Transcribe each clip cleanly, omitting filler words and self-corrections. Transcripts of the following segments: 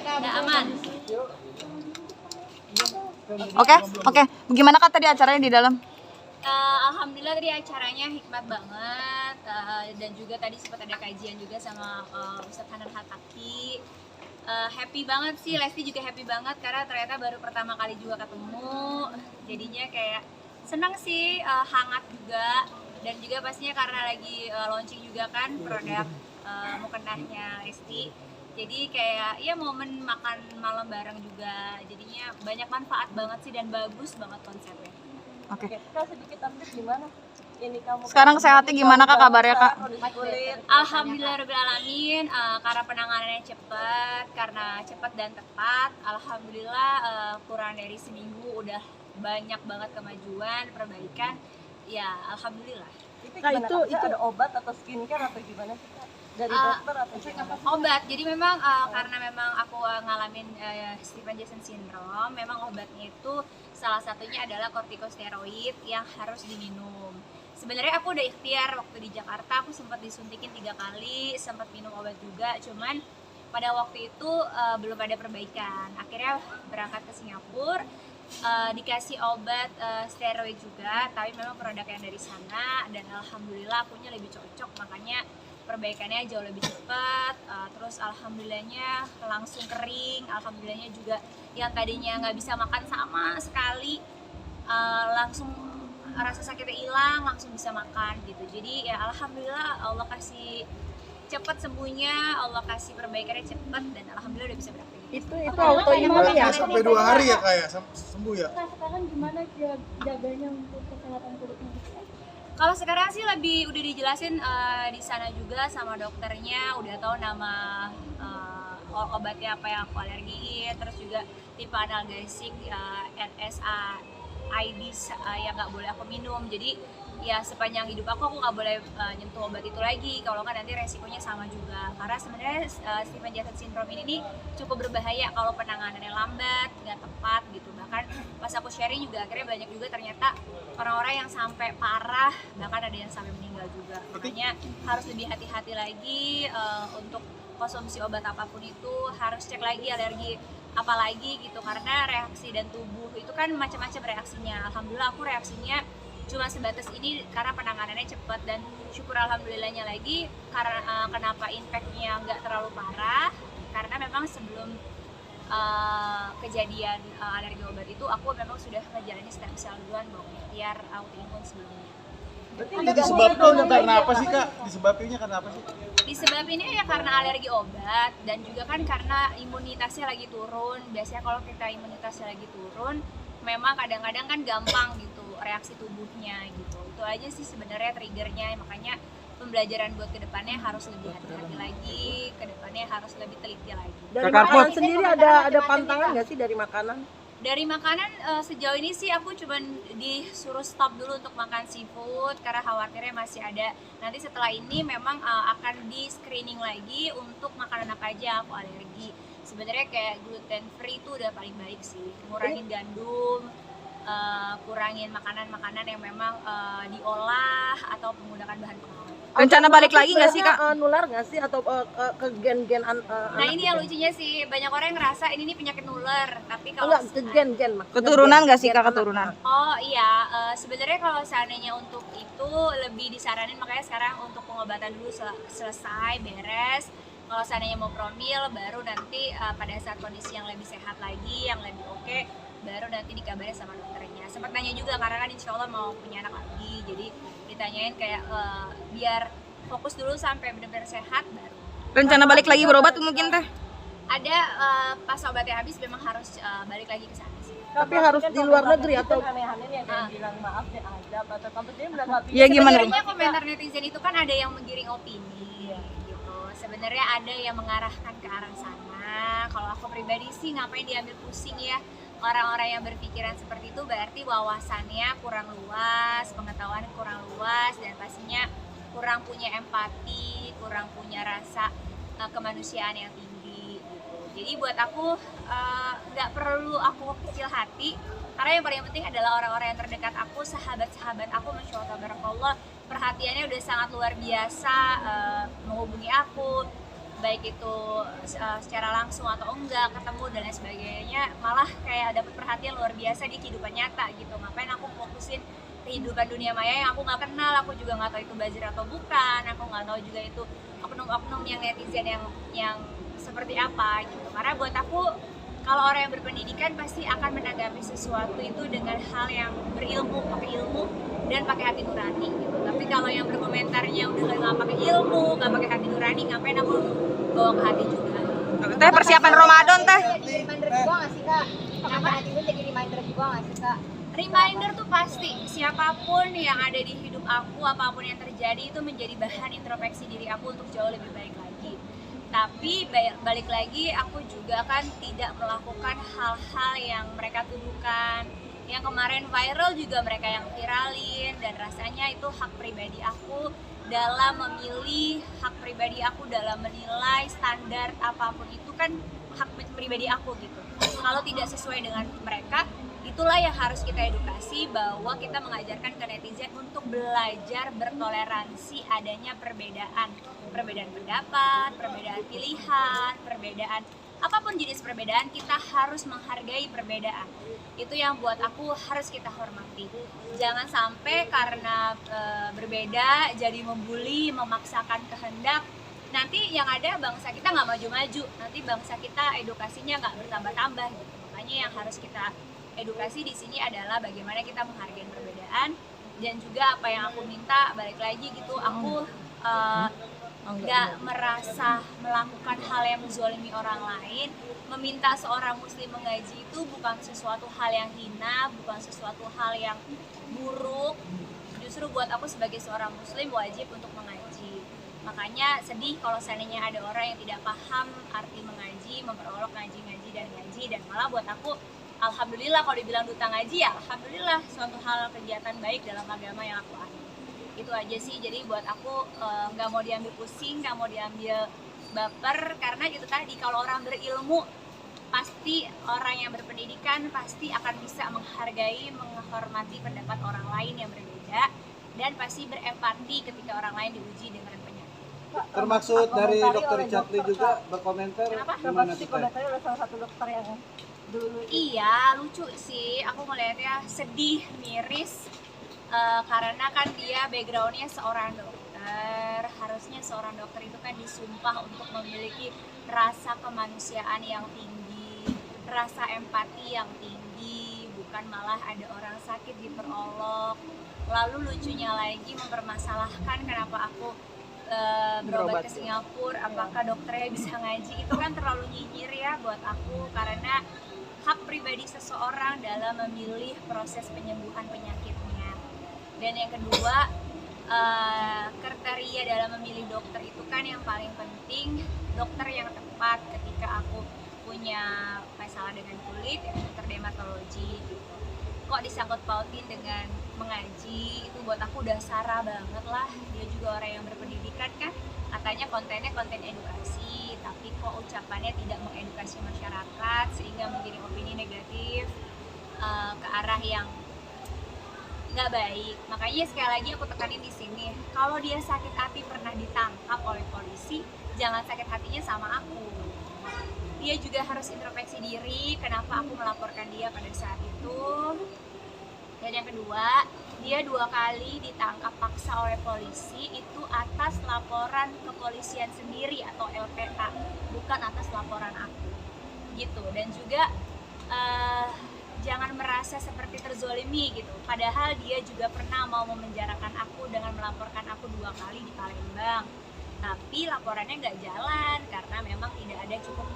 Udah aman. Oke. Gimana Kak tadi acaranya di dalam? Alhamdulillah tadi acaranya hikmat banget, dan juga tadi sempat ada kajian juga sama Ustadz Hanan Hataki. Happy banget sih, Lesti juga happy banget karena ternyata baru pertama kali juga ketemu, jadinya kayak senang sih, hangat juga, dan juga pastinya karena lagi launching juga kan produk mukenahnya Lesti. Jadi kayak ya momen makan malam bareng juga, jadinya banyak manfaat banget sih dan bagus banget konsepnya. Oke. Kak, sedikit update gimana? Ini kamu Sekarang sehatnya gimana Kak kabarnya Kak? Alhamdulillahirobbilalamin, karena penanganannya cepat, karena cepat dan tepat. Alhamdulillah, kurang dari seminggu udah banyak banget kemajuan, perbaikan. Ya, alhamdulillah. Itu ada obat atau skincare atau gimana sih Kak? Dari dokter atau gimana? Obat, jadi memang karena memang aku ngalamin Stevens-Johnson syndrome, memang obatnya itu salah satunya adalah kortikosteroid yang harus diminum. Sebenarnya aku udah ikhtiar waktu di Jakarta, aku sempat disuntikin 3 kali, sempat minum obat juga, cuman pada waktu itu belum ada perbaikan. Akhirnya berangkat ke Singapura, dikasih obat steroid juga, tapi memang produk yang dari sana, dan alhamdulillah akunya lebih cocok, makanya perbaikannya jauh lebih cepat. Terus alhamdulillahnya langsung kering, alhamdulillahnya juga yang tadinya nggak bisa makan sama sekali, langsung rasa sakitnya hilang, langsung bisa makan gitu. Jadi ya alhamdulillah Allah kasih cepat sembuhnya, Allah kasih perbaikannya cepat, dan alhamdulillah udah bisa beraktivitas. Itu autoimun ya? Sampai 2 hari ya kayak sembuh ya. Sekarang gimana jaganya untuk kesehatan kulitnya? Kalau sekarang sih lebih udah dijelasin di sana juga sama dokternya, udah tahu nama obatnya apa yang aku alergiin, terus juga tipe analgesik NSAID yang nggak boleh aku minum. Jadi ya sepanjang hidup aku nggak boleh nyentuh obat itu lagi, kalau nggak nanti resikonya sama juga. Karena sebenarnya Stevens-Johnson syndrome ini cukup berbahaya kalau penanganannya lambat, nggak tepat gitu. Bahkan pas aku sharing juga akhirnya banyak juga ternyata orang-orang yang sampai parah, bahkan ada yang sampai meninggal juga. Makanya harus lebih hati-hati lagi untuk konsumsi obat apapun itu, harus cek lagi alergi apalagi gitu, karena reaksi dan tubuh itu kan macam-macam reaksinya. Alhamdulillah aku reaksinya cuma sebatas ini karena penanganannya cepat, dan syukur alhamdulillahnya lagi karena kenapa impactnya nggak terlalu parah, karena memang sebelum kejadian alergi obat itu aku memang sudah menjalani stem cell duluan, ikhtiar autoimun sebelumnya. Ini disebabkan karena apa sih Kak? Disebabinnya karena apa sih? Disebabinnya ya karena alergi obat, dan juga kan karena imunitasnya lagi turun. Biasanya kalau kita imunitasnya lagi turun, memang kadang-kadang kan gampang gitu reaksi tubuhnya gitu. Itu aja sih sebenarnya triggernya, makanya pembelajaran buat kedepannya harus lebih hati-hati lagi, kedepannya harus lebih teliti lagi. Dari makanan sendiri ada pantangan nggak sih dari makanan? Dari makanan sejauh ini sih aku cuman disuruh stop dulu untuk makan seafood karena khawatirnya masih ada. Nanti setelah ini memang akan di screening lagi untuk makanan apa aja aku alergi. Sebenarnya kayak gluten free itu udah paling baik sih. Ngurangin gandum, kurangin makanan-makanan yang memang diolah atau menggunakan bahan pengawet. Rencana balik lagi nggak sih Kak? Nular nggak sih atau ke gen-gen Nah ini yang lucunya sih, banyak orang yang ngerasa ini penyakit nular, tapi kalau enggak ke gen-gen maksudnya Keturunan nggak sih gen Kak anak. keturunan? Oh iya, sebenarnya kalau seandainya untuk itu lebih disaranin, makanya sekarang untuk pengobatan dulu selesai, beres. Kalau seandainya mau promil, baru nanti pada saat kondisi yang lebih sehat lagi, yang lebih oke, baru nanti dikabarin sama dokternya. Sempat nanya juga karena kan insya Allah mau punya anak lagi, jadi ditanyain kayak biar fokus dulu sampai benar-benar sehat baru. Rencana balik lagi berobat mungkin teh? Ada pas obatnya habis memang harus balik lagi ke sana sih. Tapi harus di luar negeri atau aneh-aneh yang bilang maaf deh aja atau kamu sendiri udah nggak Ya gimana? Sebenarnya komentar netizen itu kan ada yang menggiring opini gitu. Sebenarnya ada yang mengarahkan ke arah sana. Kalau aku pribadi sih ngapain diambil pusing ya. Orang-orang yang berpikiran seperti itu berarti wawasannya kurang luas, pengetahuan kurang luas, dan pastinya kurang punya empati, kurang punya rasa kemanusiaan yang tinggi gitu. Jadi buat aku nggak perlu aku kecil hati, karena yang paling penting adalah orang-orang yang terdekat aku, sahabat-sahabat aku, masya Allah tabarakallah, perhatiannya udah sangat luar biasa, menghubungi aku, baik itu secara langsung atau enggak ketemu dan lain sebagainya, malah kayak dapat perhatian luar biasa di kehidupan nyata gitu. Ngapain aku fokusin kehidupan dunia maya yang aku nggak kenal, aku juga nggak tahu itu buzzer atau bukan, aku nggak tahu juga itu oknum-oknum yang netizen yang seperti apa gitu. Karena buat aku, kalau orang yang berpendidikan pasti akan menanggapi sesuatu itu dengan hal yang berilmu, pakai ilmu dan pakai hati nurani gitu. Tapi kalau yang berkomentarnya udah nggak pakai ilmu, nggak pakai hati nurani, ngapain aku bawa ke hati juga? Teh persiapan Ramadan teh. Jadi reminder juga nggak sih kak? Kenapa itu jadi reminder juga nggak sih kak? Reminder tuh pasti, siapapun yang ada di hidup aku, apapun yang terjadi itu menjadi bahan introspeksi diri aku untuk jauh lebih baik lagi. Tapi balik lagi, aku juga kan tidak melakukan hal-hal yang mereka tuduhkan. Yang kemarin viral juga mereka yang viralin, dan rasanya itu hak pribadi aku dalam memilih, hak pribadi aku dalam menilai standar apapun itu kan hak pribadi aku gitu. Kalau tidak sesuai dengan mereka, itulah yang harus kita edukasi, bahwa kita mengajarkan ke netizen untuk belajar bertoleransi adanya perbedaan pendapat, perbedaan pilihan, perbedaan apapun jenis perbedaan, kita harus menghargai perbedaan. Itu yang buat aku harus kita hormati. Jangan sampai karena berbeda jadi membuli, memaksakan kehendak. Nanti yang ada bangsa kita nggak maju-maju, nanti bangsa kita edukasinya nggak bertambah-tambah gitu. Makanya yang harus kita edukasi di sini adalah bagaimana kita menghargai perbedaan, dan juga apa yang aku minta, balik lagi gitu, aku nggak merasa melakukan hal yang menzolimi orang lain. Meminta seorang muslim mengaji itu bukan sesuatu hal yang hina, bukan sesuatu hal yang buruk. Justru buat aku sebagai seorang muslim wajib untuk mengaji. Makanya sedih kalau seandainya ada orang yang tidak paham arti mengaji, memperolok ngaji, dan malah buat aku, alhamdulillah kalau dibilang duta ngaji ya alhamdulillah, suatu hal kegiatan baik dalam agama yang aku anut. Itu aja sih. Jadi buat aku nggak mau diambil pusing, nggak mau diambil baper, karena itu tadi, kalau orang berilmu, pasti orang yang berpendidikan pasti akan bisa menghargai, menghormati pendapat orang lain yang berbeda, dan pasti berempati ketika orang lain diuji dengan penyakit. Termaksud dari dokter oleh Chatli dokter, juga Kak. berkomentar Kenapa? gimana Pasti tuh? komentarnya oleh salah satu dokter yang dulu. Iya, lucu sih. Aku ngeliatnya sedih, miris, karena kan dia backgroundnya seorang dokter. Harusnya seorang dokter itu kan disumpah untuk memiliki rasa kemanusiaan yang tinggi, rasa empati yang tinggi, bukan malah ada orang sakit diperolok. Lalu lucunya lagi mempermasalahkan kenapa aku berobat ke Singapura, apakah dokternya bisa ngaji. Itu kan terlalu nyinyir ya buat aku, karena hak pribadi seseorang dalam memilih proses penyembuhan penyakitnya. Dan yang kedua, kriteria dalam memilih dokter itu kan yang paling penting, dokter yang tepat. Ketika aku punya masalah dengan kulit, ya dokter dermatologi gitu. Kok disangkut pautin dengan mengaji, itu buat aku udah sara banget lah. Dia juga orang yang berpendidikan kan, katanya kontennya konten edukasi, tapi kok ucapannya tidak mengedukasi masyarakat sehingga menjadi opini negatif ke arah yang nggak baik. Makanya sekali lagi aku tekanin di sini, kalau dia sakit hati pernah ditangkap oleh polisi, jangan sakit hatinya sama aku. Dia juga harus introspeksi diri, kenapa aku melaporkan dia pada saat itu. Dan yang kedua, dia 2 kali ditangkap paksa oleh polisi, itu atas laporan kepolisian sendiri atau LPK, bukan atas laporan aku gitu. Dan juga jangan merasa seperti terzolimi gitu, padahal dia juga pernah mau memenjarakan aku dengan melaporkan aku 2 kali di Palembang, tapi laporannya nggak jalan karena memang tidak ada cukup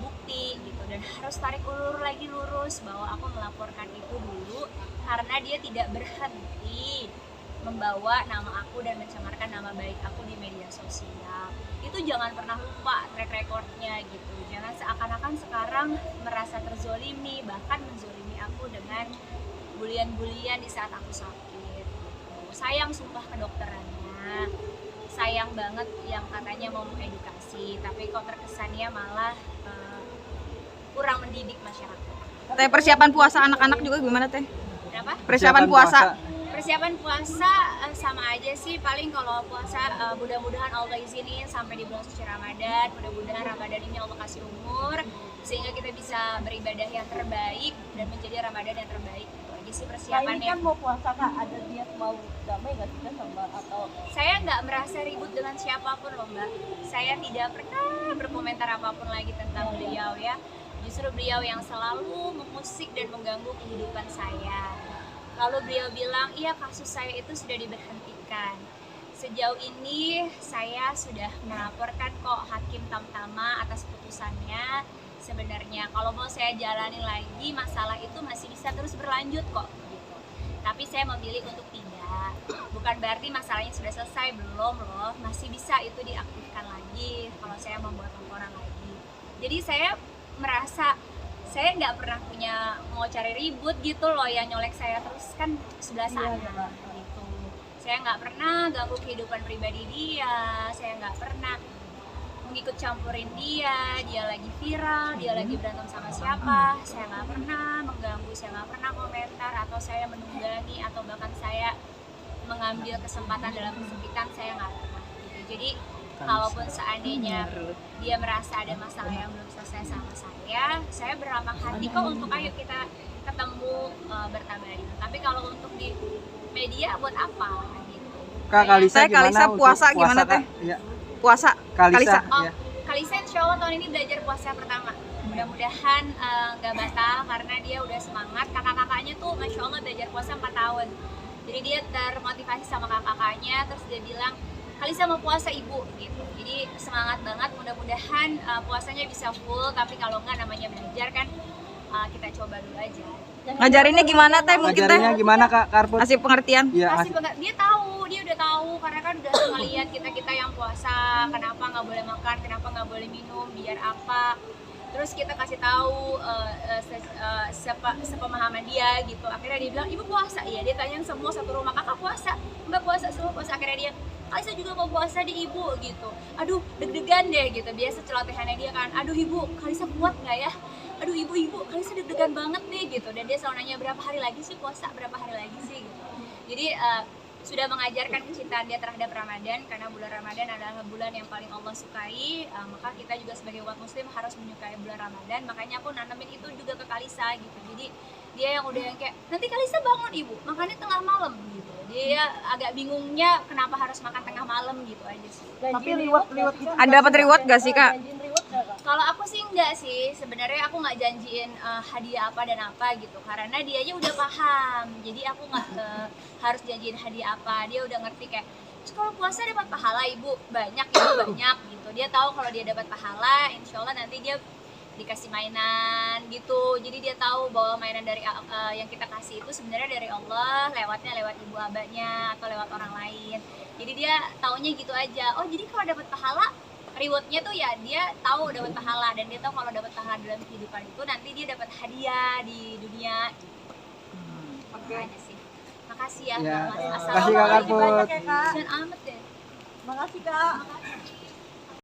bukti gitu. Dan harus tarik ulur lagi lurus bahwa aku melaporkan itu dulu karena dia tidak berhenti membawa nama aku dan mencemarkan nama baik aku di media sosial. Itu jangan pernah lupa track recordnya gitu. Jangan seakan-akan sekarang merasa terzolimi, bahkan menzolimi aku dengan bulian-bulian di saat aku sakit. Sayang sumpah kedokterannya, sayang banget yang katanya mau mengedukasi, tapi kok terkesannya malah kurang mendidik masyarakat. Teh persiapan puasa anak-anak juga gimana teh? Kenapa? Persiapan puasa. Persiapan puasa sama aja sih, paling kalau puasa mudah-mudahan Allah izinin sampai di bulan suci Ramadan, mudah-mudahan Ramadan ini Allah kasih umur sehingga kita bisa beribadah yang terbaik dan menjadi Ramadan yang terbaik. Itu aja sih Nah, ini persiapannya. kan mau puasa Kak, ada niat mau damai nggak sih Kak sama atau Saya nggak merasa ribut dengan siapapun loh Mbak. Saya tidak pernah berkomentar apapun lagi tentang beliau ya. Justru beliau yang selalu mengusik dan mengganggu kehidupan saya. Lalu beliau bilang, iya kasus saya itu sudah diberhentikan. Sejauh ini saya sudah melaporkan kok Hakim Tamtama atas putusannya. Sebenarnya kalau mau saya jalanin lagi, masalah itu masih bisa terus berlanjut kok gitu. Tapi saya memilih untuk tidak. Bukan berarti masalahnya sudah selesai, belum loh. Masih bisa itu diaktifkan lagi kalau saya membuat laporan lagi. Jadi saya merasa saya nggak pernah punya mau cari ribut gitu loh, yang nyolek saya terus kan sebelah sana gitu. Saya nggak pernah ganggu kehidupan pribadi dia, saya nggak pernah mengikut campurin dia lagi viral, dia lagi berantem sama siapa, saya nggak pernah mengganggu, saya nggak pernah komentar atau saya menunggangi atau bahkan saya mengambil kesempatan dalam kesempitan, saya nggak pernah gitu. Jadi kalaupun seandainya dia merasa ada masalah yang belum selesai sama saya beramah hati kok untuk ayo kita ketemu bertabayun. Tapi kalau untuk di media buat apa gitu. Kak Kalisa Saya gimana Kalisa untuk puasa gimana, Kak? Teh? Iya. Puasa. Kalisa. Oh, Iya. Kalisa insya Allah tahun ini belajar puasa pertama. Mudah-mudahan nggak batal karena dia udah semangat. Kakak-kakaknya tuh Masya Allah belajar puasa 4 tahun. Jadi dia termotivasi sama kakak-kakaknya, terus dia bilang, Kalisa mau puasa ibu gitu. Jadi semangat banget, mudah-mudahan puasanya bisa full. Tapi kalau nggak namanya belajar kan, kita coba dulu aja. Ngajarinnya gimana Teh? Mungkin Teh Ngajarinnya gimana Kak Karput? kasih pengertian. Iya. Dia tahu, dia udah tahu karena kan udah ngeliat kita yang puasa, kenapa nggak boleh makan, kenapa nggak boleh minum, biar apa. Terus kita kasih tahu sepemahaman dia gitu. Akhirnya dia bilang, ibu puasa? Iya. Dia tanya semua satu rumah, kakak puasa? Mbak puasa, semua puasa. Akhirnya dia, Kalisa juga mau puasa di ibu gitu. Aduh deg-degan deh gitu. Biasa celotehannya dia kan, aduh ibu Kalisa kuat nggak ya? Aduh ibu Kalisa deg-degan banget nih gitu. Dan dia selalu nanya berapa hari lagi sih puasa, berapa hari lagi sih gitu. Jadi sudah mengajarkan kecintaan dia terhadap Ramadan, karena bulan Ramadan adalah bulan yang paling Allah sukai. Maka kita juga sebagai umat muslim harus menyukai bulan Ramadan. Makanya aku nanamin itu juga ke Kalisa gitu. Jadi dia yang udah yang kayak, nanti Kalisa bangun ibu, makannya tengah malam gitu. Dia agak bingungnya kenapa harus makan tengah malam gitu aja sih. tapi liwat gitu? Ada dapat reward gak sih Kak? Janjiin reward nggak Kak? Kalau aku sih enggak sih, sebenarnya aku nggak janjiin hadiah apa dan apa gitu, karena dia aja udah paham. Jadi aku nggak harus janjiin hadiah apa, dia udah ngerti kayak kalau puasa dapat pahala ibu banyak gitu. Dia tahu kalau dia dapat pahala, insya Allah nanti dia dikasih mainan gitu. Jadi dia tahu bahwa mainan dari yang kita kasih itu sebenarnya dari Allah, lewatnya lewat ibu abahnya atau lewat orang lain. Jadi dia taunya gitu aja. Oh jadi kalau dapat pahala, rewardnya tuh ya dia tahu dapat pahala, dan dia tahu kalau dapat pahala dalam kehidupan itu nanti dia dapat hadiah di dunia. Oke. Aja sih. Makasih ya. Ya. Mas. Makasih Kak Karput. Banyak ya Kak. Dan amat deh. Makasih Kak. Makasih.